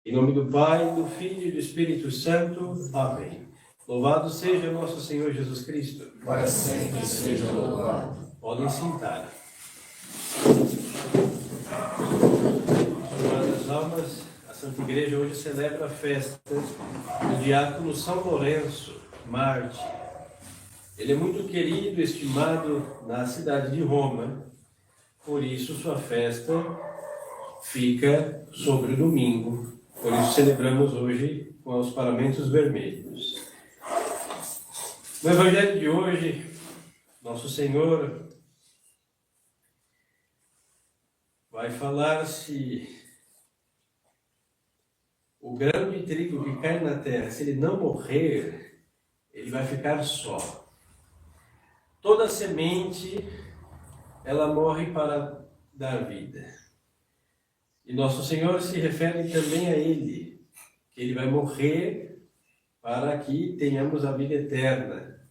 Em nome do Pai, do Filho e do Espírito Santo. Amém. Louvado seja nosso Senhor Jesus Cristo. Para sempre seja louvado. Podem sentar. Amadas almas, a Santa Igreja hoje celebra a festa do diácono São Lourenço, Marte. Ele é muito querido, estimado na cidade de Roma, por isso sua festa fica sobre o domingo. Por isso celebramos hoje com os paramentos vermelhos. No Evangelho de hoje, Nosso Senhor vai falar se o grão de trigo que cai na terra, se ele não morrer, ele vai ficar só. Toda semente, ela morre para dar vida. E Nosso Senhor se refere também a Ele, que Ele vai morrer para que tenhamos a vida eterna.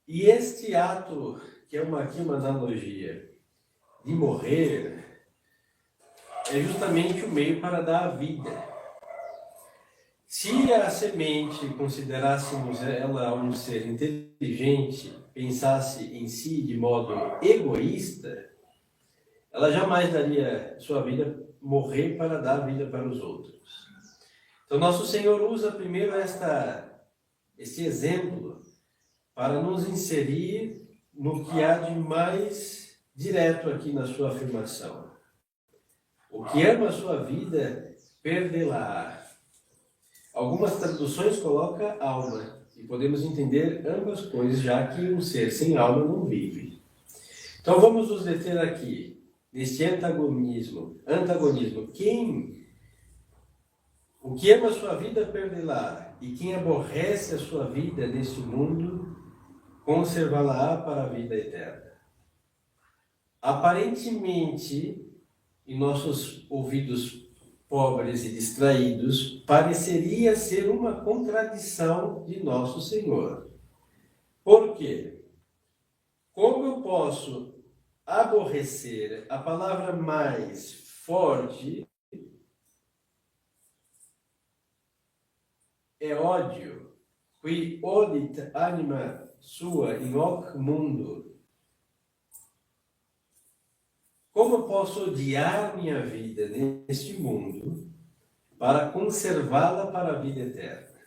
E este ato, que é aqui uma analogia, de morrer, é justamente o meio para dar a vida. Se a semente considerássemos ela um ser inteligente, pensasse em si de modo egoísta, ela jamais daria sua vida morrer para dar vida para os outros. Então Nosso Senhor usa primeiro este exemplo para nos inserir no que há de mais direto aqui na sua afirmação. O que ama a sua vida, perdê-la. Algumas traduções colocam alma. E podemos entender ambas coisas, já que um ser sem alma não vive. Então vamos nos deter aqui, neste antagonismo. O que ama a sua vida, perdê-la. E quem aborrece a sua vida neste mundo, conservá-la para a vida eterna. Aparentemente, em nossos ouvidos pobres e distraídos, pareceria ser uma contradição de Nosso Senhor. Por quê? Como eu posso aborrecer? A palavra mais forte é ódio. Qui odit anima sua in hoc mundo. Como eu posso odiar minha vida neste mundo para conservá-la para a vida eterna?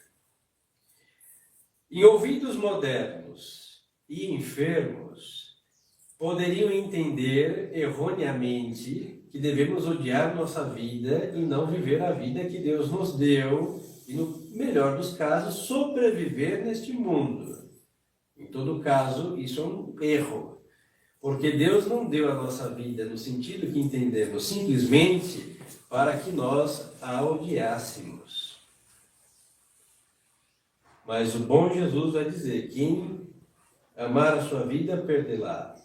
Em ouvidos modernos e enfermos, poderiam entender erroneamente que devemos odiar nossa vida e não viver a vida que Deus nos deu e, no melhor dos casos, sobreviver neste mundo. Em todo caso, isso é um erro. Porque Deus não deu a nossa vida, no sentido que entendemos, simplesmente para que nós a odiássemos. Mas o bom Jesus vai dizer, quem amar a sua vida, perdê-la.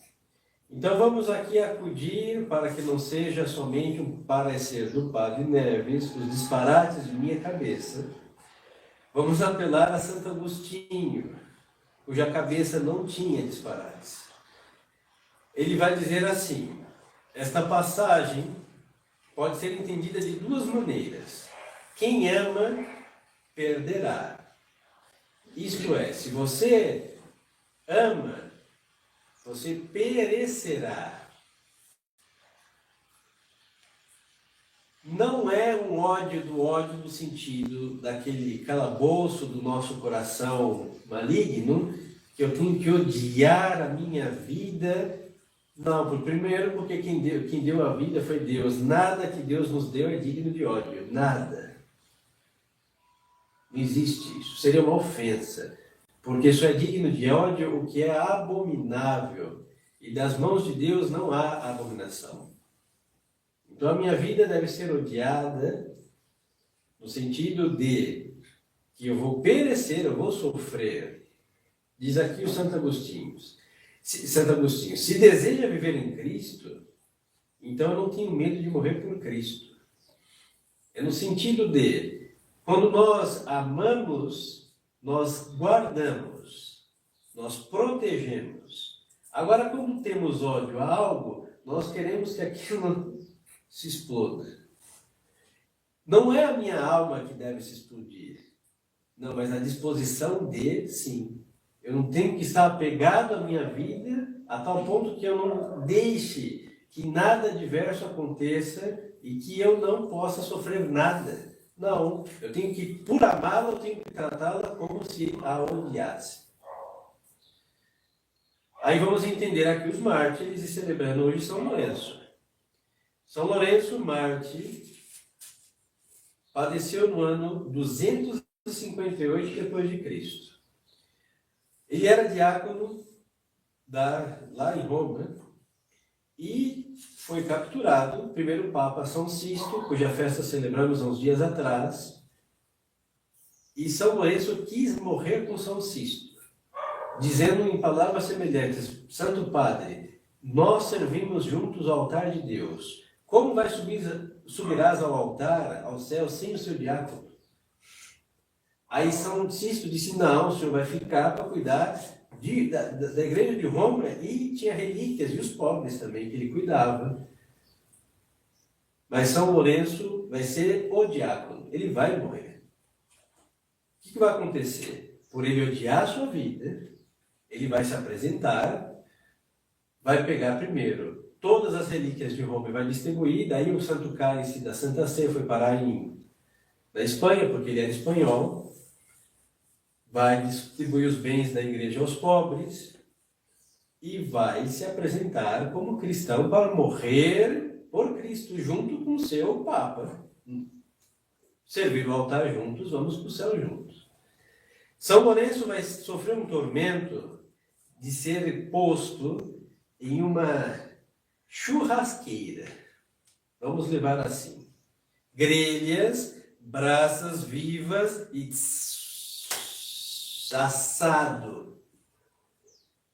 Então vamos aqui acudir, para que não seja somente um parecer do Padre Neves, os disparates de minha cabeça. Vamos apelar a Santo Agostinho, cuja cabeça não tinha disparates. Ele vai dizer assim, esta passagem pode ser entendida de duas maneiras. Quem ama, perderá. Isto é, se você ama, você perecerá. Não é um ódio no sentido daquele calabouço do nosso coração maligno, que eu tenho que odiar a minha vida. Não, primeiro porque quem deu a vida foi Deus. Nada que Deus nos deu é digno de ódio. Nada. Não existe isso. Seria uma ofensa. Porque só é digno de ódio o que é abominável. E das mãos de Deus não há abominação. Então a minha vida deve ser odiada no sentido de que eu vou perecer, eu vou sofrer. Diz aqui o Santo Agostinho, se deseja viver em Cristo, então eu não tenho medo de morrer por Cristo. É no sentido de, quando nós amamos, nós guardamos, nós protegemos. Agora, quando temos ódio a algo, nós queremos que aquilo se exploda. Não é a minha alma que deve se explodir. Não, mas a disposição de, sim. Eu não tenho que estar apegado à minha vida a tal ponto que eu não deixe que nada adverso aconteça e que eu não possa sofrer nada. Não, eu tenho que, por amá-la, eu tenho que tratá-la como se a odiasse. Aí vamos entender aqui os mártires e celebrando hoje São Lourenço. São Lourenço, mártir, padeceu no ano 258 depois de Cristo. Ele era diácono lá em Roma e foi capturado, o primeiro Papa São Sisto, cuja festa celebramos há uns dias atrás, e São Lourenço quis morrer com São Sisto, dizendo em palavras semelhantes: Santo Padre, nós servimos juntos ao altar de Deus. Como subirás ao altar, ao céu, sem o seu diácono? Aí São Sisto disse: não, o senhor vai ficar para cuidar da igreja de Roma, e tinha relíquias, e os pobres também, que ele cuidava. Mas São Lourenço vai ser o diácono, ele vai morrer. O que vai acontecer? Por ele odiar a sua vida, ele vai se apresentar, vai pegar primeiro todas as relíquias de Roma e vai distribuir. Daí o Santo Cálice da Santa Ceia foi parar na Espanha, porque ele era espanhol. Vai distribuir os bens da igreja aos pobres e vai se apresentar como cristão para morrer por Cristo, junto com o seu Papa. Servir o altar juntos, vamos para o céu juntos. São Lourenço vai sofrer um tormento de ser posto em uma churrasqueira. Vamos levar assim: grelhas, brasas vivas e assado.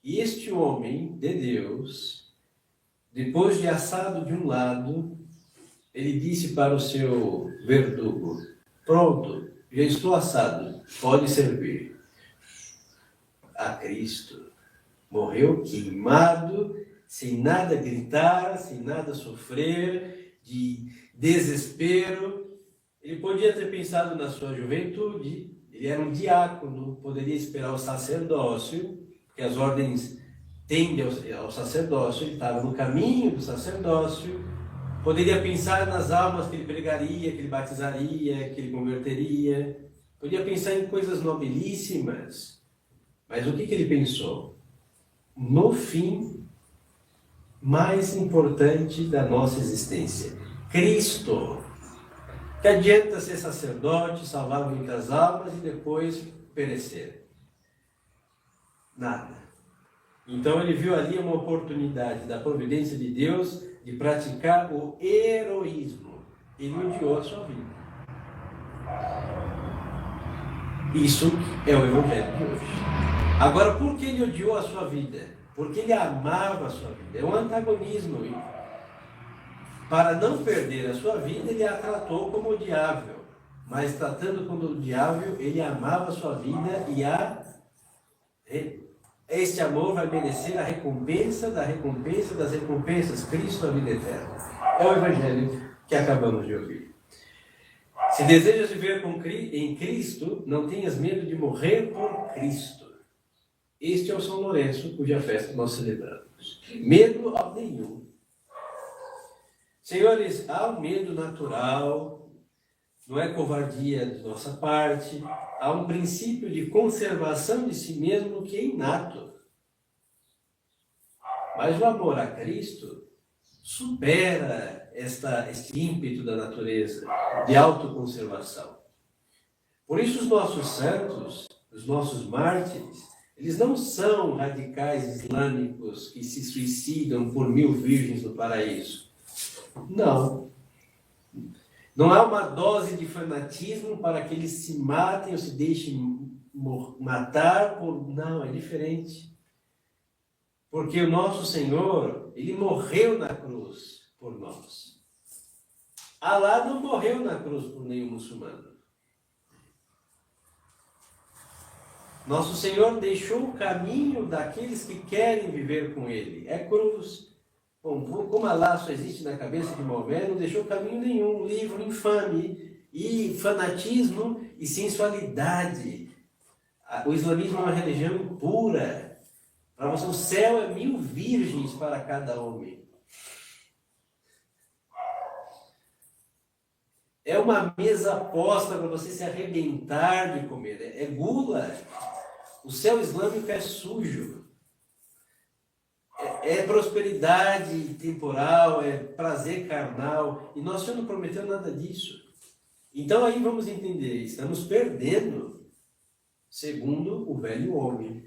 E este homem de Deus, depois de assado de um lado, ele disse para o seu verdugo: pronto, já estou assado, pode servir. A Cristo morreu queimado, sem nada gritar, sem nada sofrer, de desespero. Ele podia ter pensado na sua juventude. Ele era um diácono, poderia esperar o sacerdócio, porque as ordens tendem ao sacerdócio, ele estava no caminho do sacerdócio, poderia pensar nas almas que ele pregaria, que ele batizaria, que ele converteria, podia pensar em coisas nobilíssimas, mas o que ele pensou? No fim mais importante da nossa existência, Cristo. Que adianta ser sacerdote, salvar muitas almas e depois perecer? Nada. Então ele viu ali uma oportunidade da providência de Deus de praticar o heroísmo. Ele odiou a sua vida. Isso é o Evangelho de hoje. Agora, por que ele odiou a sua vida? Porque ele amava a sua vida. É um antagonismo. Para não perder a sua vida, ele a tratou como odiável. Mas tratando como odiável, ele amava a sua vida e este amor vai merecer a recompensa da recompensa das recompensas, Cristo, a vida eterna. É o Evangelho que acabamos de ouvir. Se desejas viver em Cristo, não tenhas medo de morrer por Cristo. Este é o São Lourenço, cuja festa nós celebramos. Medo nenhum. Senhores, há um medo natural, não é covardia de nossa parte, há um princípio de conservação de si mesmo que é inato. Mas o amor a Cristo supera este ímpeto da natureza de autoconservação. Por isso os nossos santos, os nossos mártires, eles não são radicais islâmicos que se suicidam por 1000 virgens no paraíso. Não. Não há uma dose de fanatismo para que eles se matem ou se deixem matar por... Não, é diferente. Porque o nosso Senhor, ele morreu na cruz por nós. Alá não morreu na cruz por nenhum muçulmano. Nosso Senhor deixou o caminho daqueles que querem viver com ele. É cruz. como Alá só existe na cabeça de Maomé, não deixou caminho nenhum, um livro infame, e fanatismo e sensualidade. O islamismo é uma religião impura. Para você, o céu é 1000 virgens para cada homem. É uma mesa posta para você se arrebentar de comer. É gula. O céu islâmico é sujo. É prosperidade temporal, é prazer carnal. E nosso Senhor não prometeu nada disso. Então aí vamos entender, estamos perdendo, segundo o velho homem,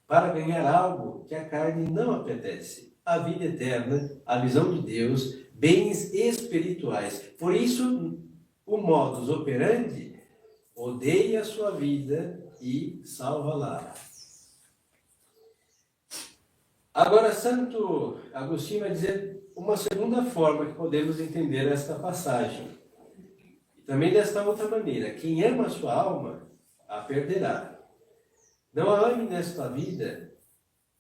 para ganhar algo que a carne não apetece. A vida eterna, a visão de Deus, bens espirituais. Por isso, o modus operandi, odeia a sua vida e salva-la. Agora, Santo Agostinho vai dizer uma segunda forma que podemos entender esta passagem. E também desta outra maneira. Quem ama a sua alma, a perderá. Não a ame nesta vida,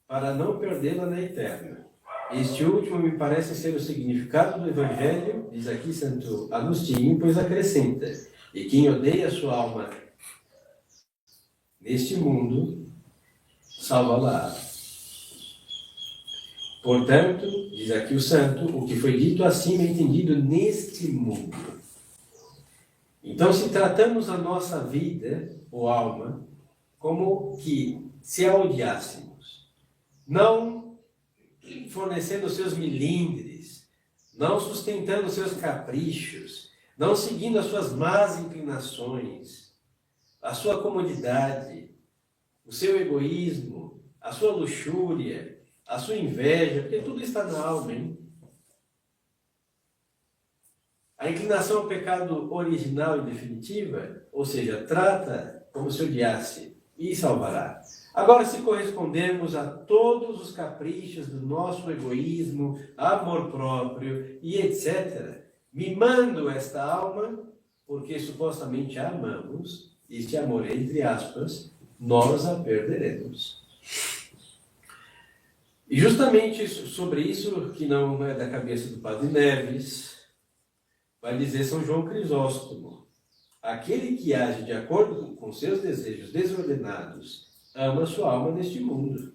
para não perdê-la na eterna. Este último me parece ser o significado do Evangelho, diz aqui Santo Agostinho, pois acrescenta: e quem odeia a sua alma neste mundo, salva-la. Portanto, diz aqui o santo, o que foi dito acima é entendido neste mundo. Então, se tratamos a nossa vida, ou alma, como que se a odiássemos, não fornecendo seus milindres, não sustentando seus caprichos, não seguindo as suas más inclinações, a sua comodidade, o seu egoísmo, a sua luxúria, a sua inveja, porque tudo está na alma, hein? A inclinação ao pecado original e definitiva, ou seja, trata como se odiasse e salvará. Agora, se correspondemos a todos os caprichos do nosso egoísmo, amor próprio e etc., mimando esta alma, porque supostamente a amamos, este amor entre aspas, nós a perderemos. E justamente sobre isso, que não é da cabeça do Padre Neves, vai dizer São João Crisóstomo: aquele que age de acordo com seus desejos desordenados, ama sua alma neste mundo.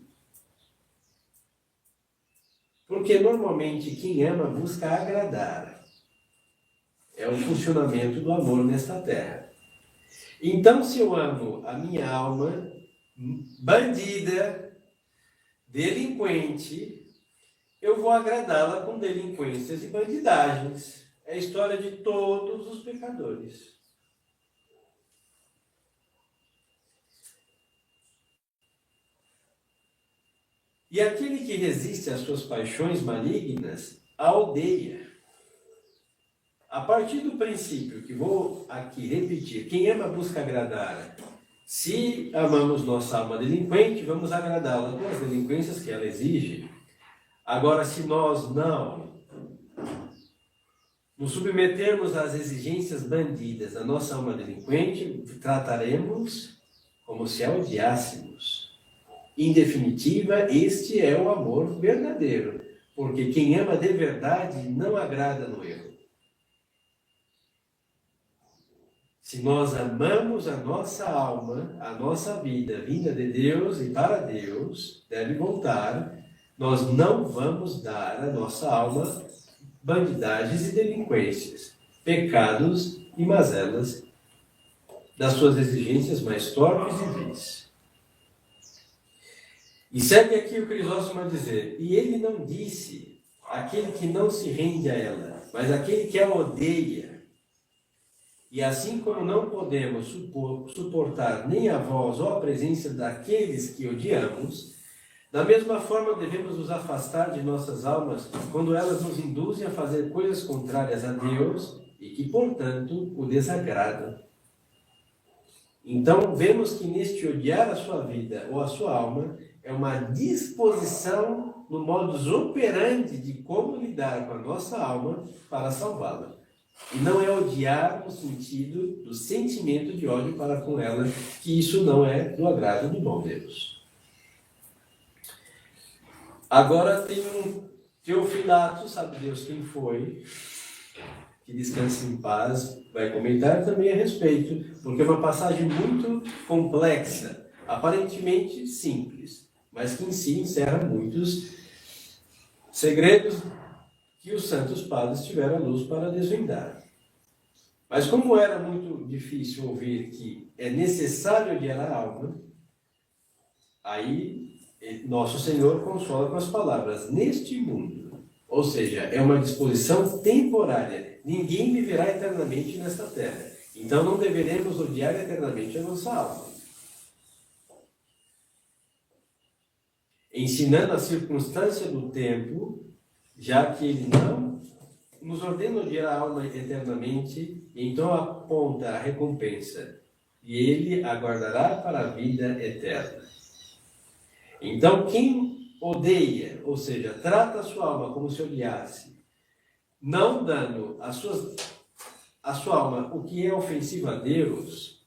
Porque normalmente quem ama busca agradar. É o funcionamento do amor nesta terra. Então, se eu amo a minha alma bandida, delinquente, eu vou agradá-la com delinquências e bandidagens. É a história de todos os pecadores. E aquele que resiste às suas paixões malignas, a odeia. A partir do princípio que vou aqui repetir, quem ama busca agradar. Se amamos nossa alma delinquente, vamos agradá-la com as delinquências que ela exige. Agora, se nós não nos submetermos às exigências bandidas da nossa alma delinquente, trataremos como se a odiássemos. Em definitiva, este é o amor verdadeiro, porque quem ama de verdade não agrada no erro. Se nós amamos a nossa alma, a nossa vida, vinda de Deus e para Deus, deve voltar, nós não vamos dar à nossa alma bandidagens e delinquências, pecados e mazelas das suas exigências mais torpes e vis. E segue aqui o Crisóstomo a dizer: e ele não disse aquele que não se rende a ela, mas aquele que a odeia. E assim como não podemos suportar nem a voz ou a presença daqueles que odiamos, da mesma forma devemos nos afastar de nossas almas quando elas nos induzem a fazer coisas contrárias a Deus e que, portanto, o desagradam. Então, vemos que neste odiar a sua vida ou a sua alma é uma disposição no modus operandi de como lidar com a nossa alma para salvá-la. E não é odiar no sentido do sentimento de ódio para com ela, que isso não é do agrado do bom Deus. Agora tem Teofilato, sabe Deus quem foi, que descanse em paz, vai comentar também a respeito, porque é uma passagem muito complexa, aparentemente simples, mas que em si encerra muitos segredos que os santos padres tiveram a luz para desvendar. Mas como era muito difícil ouvir que é necessário odiar a alma, aí nosso Senhor consola com as palavras, neste mundo. Ou seja, é uma disposição temporária. Ninguém viverá eternamente nesta terra. Então não deveremos odiar eternamente a nossa alma. Ensinando a circunstância do tempo, já que ele não nos ordena odiar a alma eternamente, então aponta a recompensa, e ele aguardará para a vida eterna. Então, quem odeia, ou seja, trata a sua alma como se odiasse, não dando à sua alma o que é ofensivo a Deus,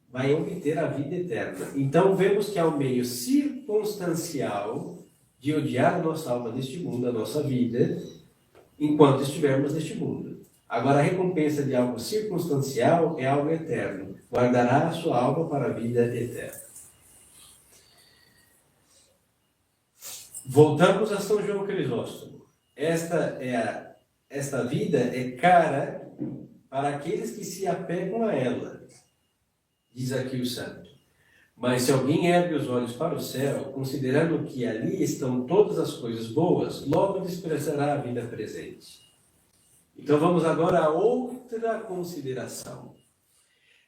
vai obter a vida eterna. Então, vemos que há um meio circunstancial de odiar a nossa alma neste mundo, a nossa vida, enquanto estivermos neste mundo. Agora, a recompensa de algo circunstancial é algo eterno. Guardará a sua alma para a vida eterna. Voltamos a São João Crisóstomo. Esta vida é cara para aqueles que se apegam a ela, diz aqui o santo. Mas se alguém ergue os olhos para o céu, considerando que ali estão todas as coisas boas, logo desprezará a vida presente. Então vamos agora a outra consideração.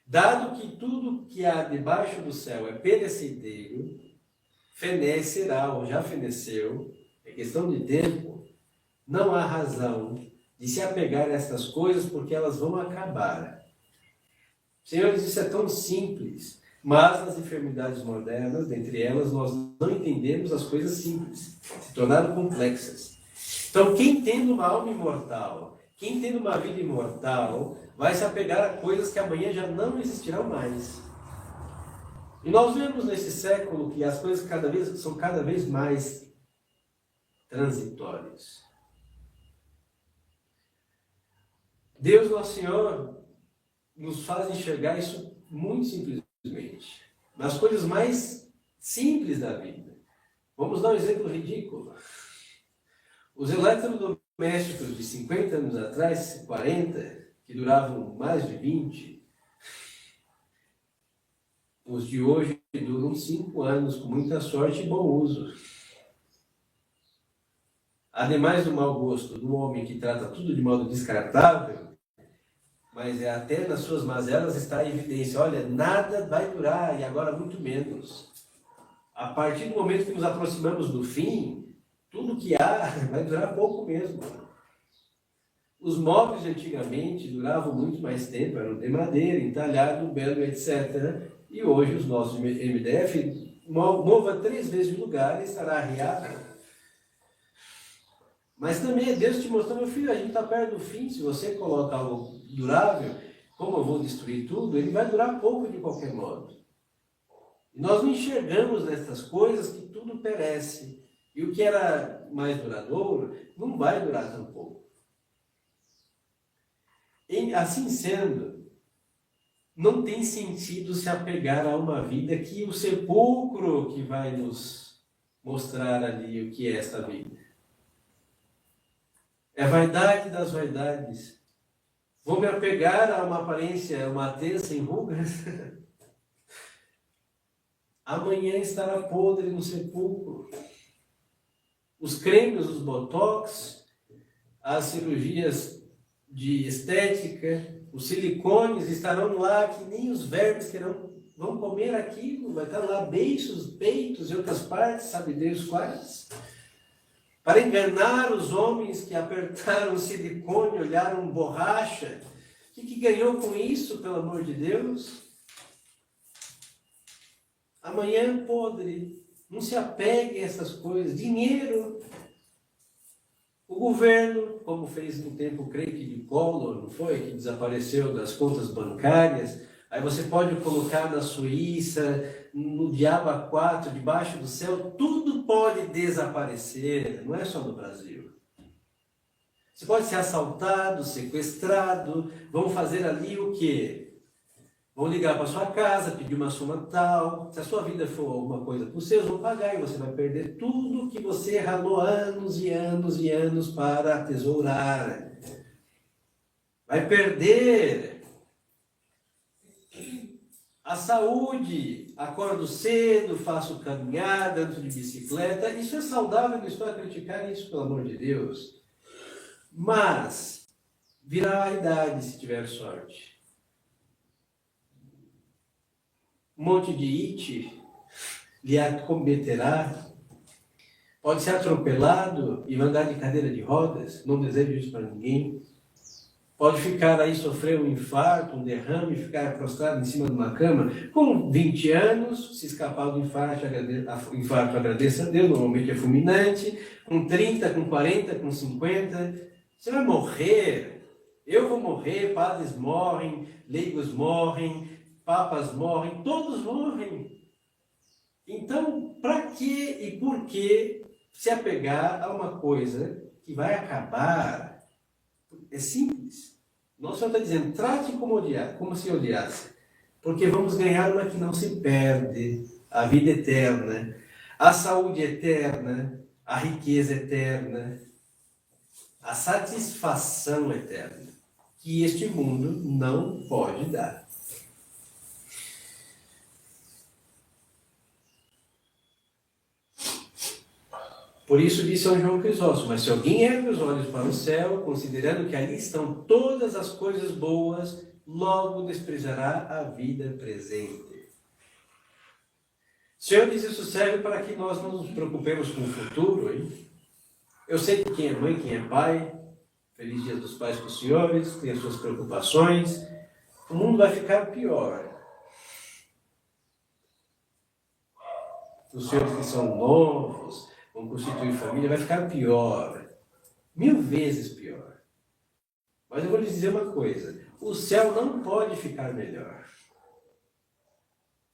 Dado que tudo que há debaixo do céu é perecedero, fenecerá ou já feneceu, é questão de tempo, não há razão de se apegar a estas coisas porque elas vão acabar. Senhores, isso é tão simples, mas nas enfermidades modernas, dentre elas, nós não entendemos as coisas simples, se tornaram complexas. Então, quem tendo uma alma imortal, quem tendo uma vida imortal, vai se apegar a coisas que amanhã já não existirão mais. E nós vemos nesse século que as coisas são cada vez mais transitórias. Deus, nosso Senhor, nos faz enxergar isso muito simplesmente. Nas coisas mais simples da vida. Vamos dar um exemplo ridículo. Os eletrodomésticos de 50 anos atrás, 40, que duravam mais de 20, os de hoje duram 5 anos, com muita sorte e bom uso. Ademais do mau gosto do homem que trata tudo de modo descartável, mas até nas suas mazelas está em evidência. Olha, nada vai durar, e agora muito menos. A partir do momento que nos aproximamos do fim, tudo que há vai durar pouco mesmo. Os móveis de antigamente duravam muito mais tempo, eram de madeira, entalhado, belo, etc. E hoje os nossos MDF, mova 3 vezes de lugar e estará arriado. Mas também é Deus te mostrando, meu filho, a gente está perto do fim. Se você coloca algo durável, como eu vou destruir tudo, ele vai durar pouco de qualquer modo. E nós não enxergamos nessas coisas que tudo perece. E o que era mais duradouro, não vai durar tão pouco. E, assim sendo, não tem sentido se apegar a uma vida que o sepulcro que vai nos mostrar ali o que é esta vida. É a vaidade das vaidades. Vou me apegar a uma aparência, uma tez sem rugas? Amanhã estará podre no sepulcro. Os cremes, os botox, as cirurgias de estética, os silicones estarão lá que nem os vermes vão comer aquilo. Vai estar lá beiços, peitos e outras partes, sabe Deus quais? Para enganar os homens que apertaram silicone, olharam borracha. O que ganhou com isso, pelo amor de Deus? Amanhã é podre. Não se apegue a essas coisas. Dinheiro. O governo, como fez no tempo, creio que de Collor, não foi? Que desapareceu das contas bancárias. Aí você pode colocar na Suíça, no diabo A4, debaixo do céu, tudo pode desaparecer, não é só no Brasil. Você pode ser assaltado, sequestrado, vão fazer ali o quê? Vão ligar para sua casa, pedir uma soma tal. Se a sua vida for alguma coisa com vocês, vão pagar e você vai perder tudo que você ralou anos e anos e anos para atesourar. Vai perder a saúde. Acordo cedo, faço caminhada, ando de bicicleta. Isso é saudável, não estou a criticar isso, pelo amor de Deus. Mas virá a idade se tiver sorte. Um monte de it lhe acometerá. Pode ser atropelado e andar de cadeira de rodas. Não desejo isso para ninguém. Pode ficar aí, sofrer um infarto, um derrame, ficar prostrado em cima de uma cama. Com 20 anos, se escapar do infarto, agradeça a Deus, normalmente é fulminante. Com 30, com 40, com 50, você vai morrer. Eu vou morrer, padres morrem, leigos morrem, papas morrem, todos morrem. Então, para que e por que se apegar a uma coisa que vai acabar? É simples. Nosso Senhor está dizendo, trate como se odiasse. Porque vamos ganhar uma que não se perde, a vida eterna, a saúde eterna, a riqueza eterna, a satisfação eterna, que este mundo não pode dar. Por isso diz São João Crisóstomo, mas se alguém ergue os olhos para o céu, considerando que ali estão todas as coisas boas, logo desprezará a vida presente. O Senhor diz isso serve para que nós não nos preocupemos com o futuro, hein? Eu sei que quem é mãe, quem é pai, feliz dia dos pais para os senhores, tem as suas preocupações, o mundo vai ficar pior. Os senhores que são novos, vão constituir família, vai ficar pior. 1000 vezes pior. Mas eu vou lhes dizer uma coisa. O céu não pode ficar melhor.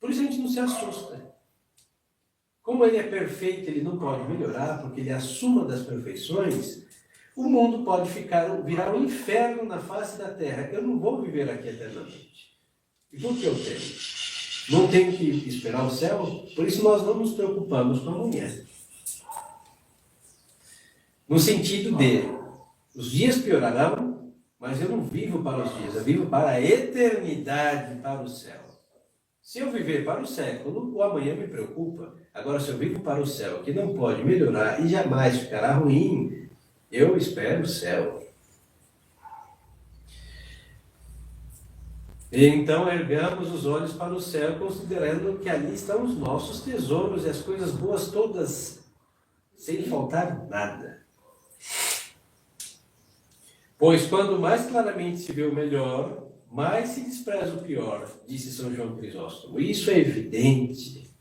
Por isso a gente não se assusta. Como ele é perfeito, ele não pode melhorar, porque ele é a suma das perfeições, o mundo pode virar um inferno na face da terra. Eu não vou viver aqui eternamente. E por que eu tenho? Não tenho que esperar o céu? Por isso nós não nos preocupamos com amanhã. No sentido de, os dias piorarão, mas eu não vivo para os dias, eu vivo para a eternidade, para o céu. Se eu viver para o século, o amanhã me preocupa. Agora, se eu vivo para o céu, que não pode melhorar e jamais ficará ruim, eu espero o céu. E então ergamos os olhos para o céu, considerando que ali estão os nossos tesouros e as coisas boas todas, sem faltar nada. Pois quando mais claramente se vê o melhor, mais se despreza o pior, disse São João Crisóstomo. Isso é evidente.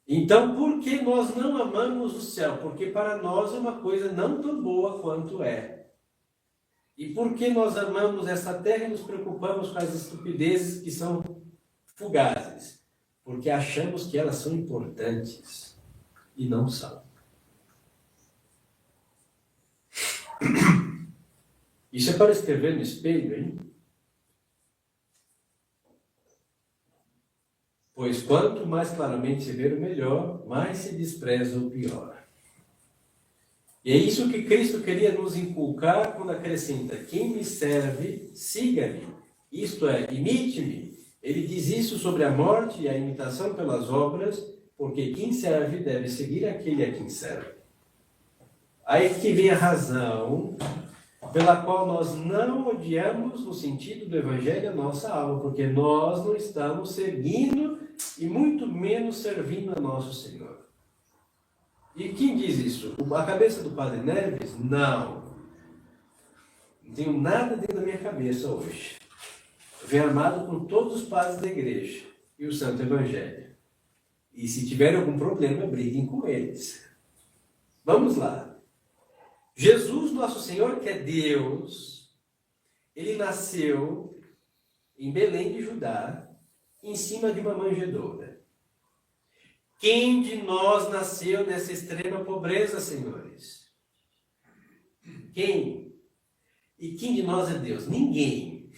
Então, por que nós não amamos o céu? Porque para nós é uma coisa não tão boa quanto é. E por que nós amamos essa terra e nos preocupamos com as estupidezes que são fugazes? Porque achamos que elas são importantes e não são. Isso é para escrever no espelho, hein? Pois quanto mais claramente se vê o melhor, mais se despreza o pior. E é isso que Cristo queria nos inculcar quando acrescenta: quem me serve, siga-me. Isto é, imite-me. Ele diz isso sobre a morte e a imitação pelas obras, porque quem serve deve seguir aquele a quem serve. Aí que vem a razão pela qual nós não odiamos no sentido do Evangelho a nossa alma, porque nós não estamos seguindo e muito menos servindo a nosso Senhor. E quem diz isso? A cabeça do Padre Neves? Não. Não tenho nada dentro da minha cabeça hoje. Eu venho armado com todos os padres da igreja e o Santo Evangelho. E se tiverem algum problema, briguem com eles. Vamos lá. Jesus, nosso Senhor, que é Deus, ele nasceu em Belém de Judá, em cima de uma manjedoura. Quem de nós nasceu nessa extrema pobreza, senhores? Quem? E quem de nós é Deus? Ninguém.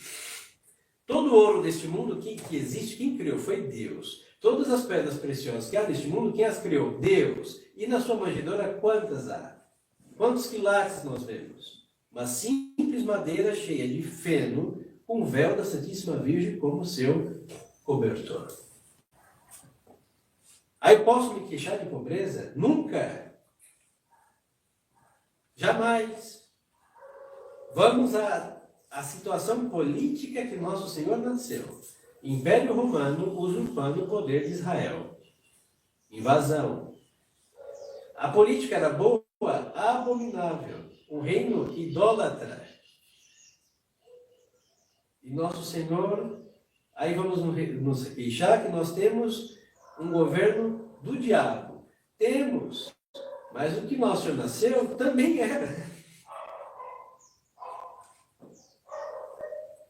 Todo o ouro deste mundo que existe, quem criou foi Deus. Todas as pedras preciosas que há neste mundo, quem as criou? Deus. E na sua manjedoura, quantas há? Quantos quilates nós vemos? Uma simples madeira cheia de feno, com o véu da Santíssima Virgem como seu cobertor. Aí posso me queixar de pobreza? Nunca. Jamais. Vamos à situação política que nosso Senhor nasceu. Império Romano usurpando o poder de Israel. Invasão. A política era boa? Abominável. Um reino idólatra. E nosso Senhor, aí vamos nos queixar que nós temos um governo do diabo. Temos. Mas o que nosso Senhor nasceu também era.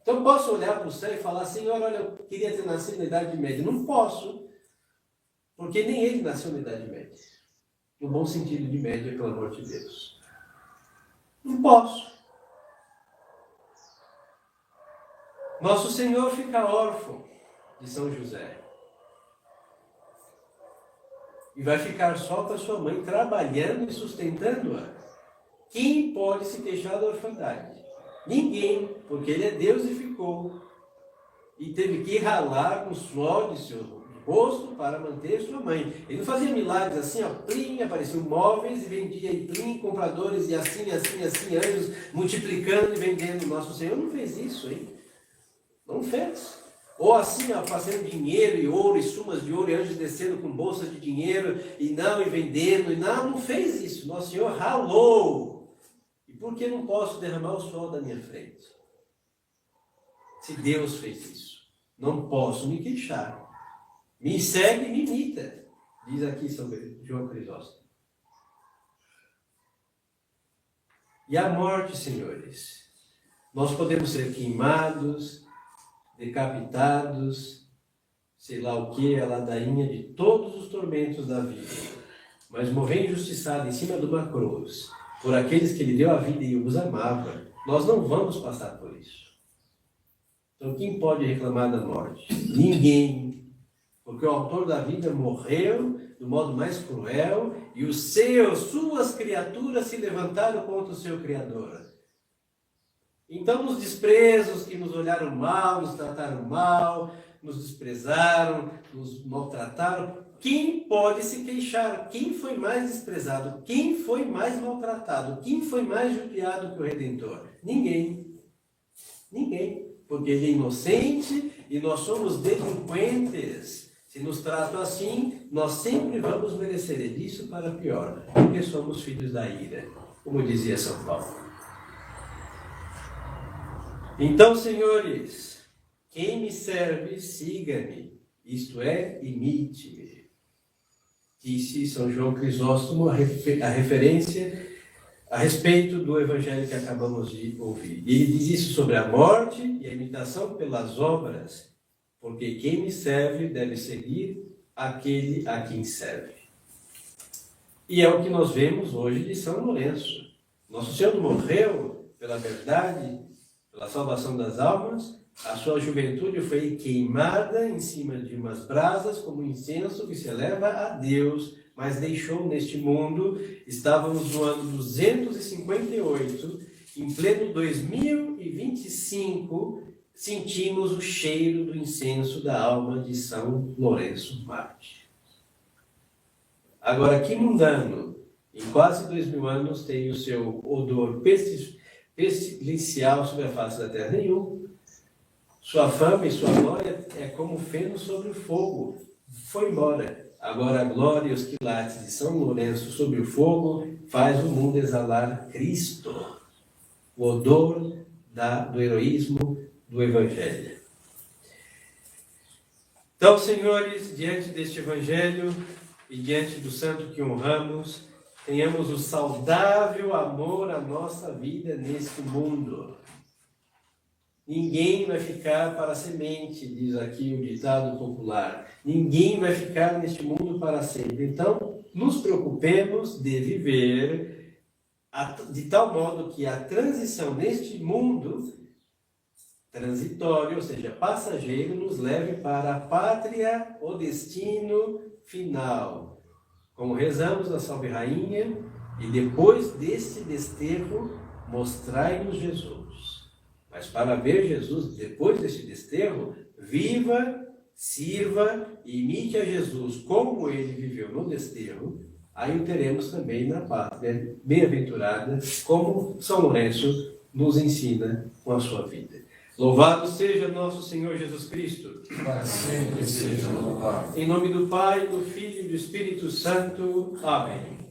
Então posso olhar para o céu e falar, Senhor, olha, eu queria ter nascido na Idade Média. Não posso, porque nem ele nasceu na Idade Média. No bom sentido de média, pelo amor de Deus. Não posso. Nosso Senhor fica órfão de São José. E vai ficar só com a sua mãe, trabalhando e sustentando-a. Quem pode se queixar da orfandade? Ninguém, porque ele é Deus e ficou. E teve que ralar com o suor de seu rosto para manter sua mãe. Ele não fazia milagres assim, ó, plim, apareciam móveis e vendia e plim, compradores e assim, anjos multiplicando e vendendo. Nosso Senhor não fez isso, hein? Não fez. Ou assim, ó, fazendo dinheiro e ouro e sumas de ouro e anjos descendo com bolsas de dinheiro e vendendo. E não fez isso. Nosso Senhor ralou. E por que não posso derramar o suor da minha frente? Se Deus fez isso, não posso me queixar. Me segue e me imita, diz aqui São João Crisóstomo. E a morte, senhores? Nós podemos ser queimados, decapitados, sei lá o que, a ladainha de todos os tormentos da vida. Mas morrer injustiçado em cima de uma cruz, por aqueles que Ele deu a vida e os amava, nós não vamos passar por isso. Então quem pode reclamar da morte? Ninguém. Porque o autor da vida morreu do modo mais cruel e suas criaturas se levantaram contra o seu Criador. Então, nos desprezos que nos olharam mal, nos trataram mal, nos desprezaram, nos maltrataram, quem pode se queixar? Quem foi mais desprezado? Quem foi mais maltratado? Quem foi mais judiado que o Redentor? Ninguém. Ninguém. Porque ele é inocente e nós somos delinquentes. Se nos tratam assim, nós sempre vamos merecer disso para pior, porque somos filhos da ira, como dizia São Paulo. Então, senhores, quem me serve, siga-me, isto é, imite-me. Disse São João Crisóstomo a referência a respeito do evangelho que acabamos de ouvir. E ele diz isso sobre a morte e a imitação pelas obras, porque quem me serve deve seguir aquele a quem serve. E é o que nós vemos hoje de São Lourenço. Nosso Senhor morreu pela verdade, pela salvação das almas. A sua juventude foi queimada em cima de umas brasas como incenso que se eleva a Deus, mas deixou neste mundo. Estávamos no ano 258, em pleno 2025, sentimos o cheiro do incenso da alma de São Lourenço Mártir. Agora, que mundano, em quase 2000 anos, tem o seu odor pestilicial sobre a face da terra? Nenhum. Sua fama e sua glória é como feno sobre o fogo. Foi embora. Agora a glória e os quilates de São Lourenço sobre o fogo faz o mundo exalar Cristo. O odor do heroísmo do Evangelho. Então, senhores, diante deste Evangelho e diante do santo que honramos, tenhamos o saudável amor à nossa vida neste mundo. Ninguém vai ficar para a semente, diz aqui o ditado popular. Ninguém vai ficar neste mundo para sempre. Então, nos preocupemos de viver de tal modo que a transição neste mundo transitório, ou seja, passageiro, nos leve para a pátria, o destino final. Como rezamos na Salve Rainha, e depois deste desterro, mostrai-nos Jesus. Mas para ver Jesus, depois deste desterro, viva, sirva e imite a Jesus como ele viveu no desterro, aí o teremos também na pátria bem-aventurada, como São Lourenço nos ensina com a sua vida. Louvado seja nosso Senhor Jesus Cristo. Para sempre seja louvado. Em nome do Pai, do Filho e do Espírito Santo. Amém.